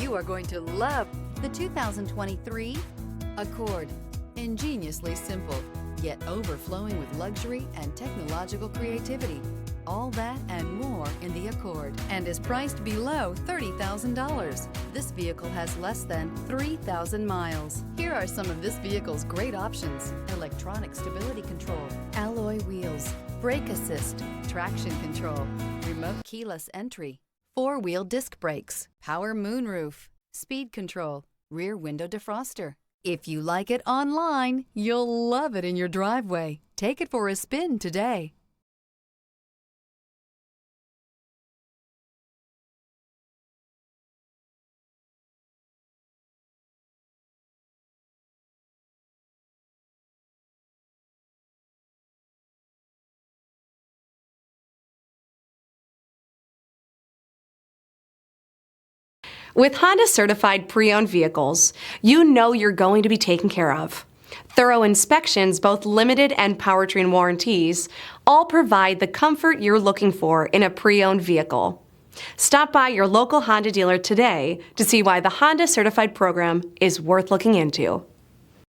You are going to love the 2023 Accord. Ingeniously simple, yet overflowing with luxury and technological creativity. All that and more in the Accord, and is priced below $30,000. This vehicle has less than 3,000 miles. Here are some of this vehicle's great options: electronic stability control, alloy wheels, brake assist, traction control, remote keyless entry, four-wheel disc brakes, power moonroof, speed control, rear window defroster. If you like it online, you'll love it in your driveway. Take it for a spin today. With Honda certified pre-owned vehicles, you know you're going to be taken care of. Thorough inspections, both limited and powertrain warranties, all provide the comfort you're looking for in a pre-owned vehicle. Stop by your local Honda dealer today to see why the Honda certified program is worth looking into.